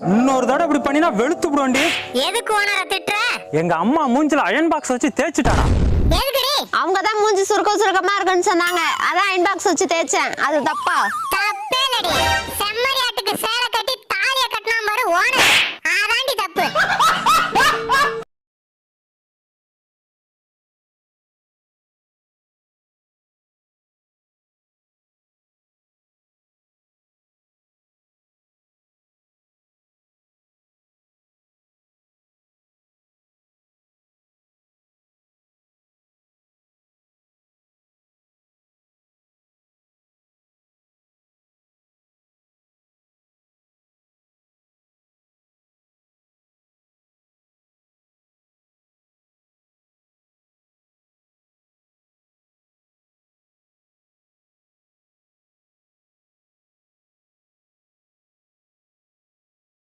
இன்னொரு தடவை இப்படி பண்ணினா வெளுத்து விடுவோண்டி. எதுக்கு ஓனரை திட்டுற? எங்க அம்மா மூஞ்சில அயன் பாக்ஸ் வச்சு தேய்ச்சிட்டாடா. எதுக்குடி? அவங்க தான் மூஞ்சி சுருக்கமா இருக்குன்னு சொன்னாங்க, அதான் அயன் பாக்ஸ் வச்சு தேய்ச்சேன். அது தப்பா? தப்பே இல்லடி. செம்மறியாட்டுக்கு சேலை கட்டி தாலிய கட்டினா பாரு ஓனர்.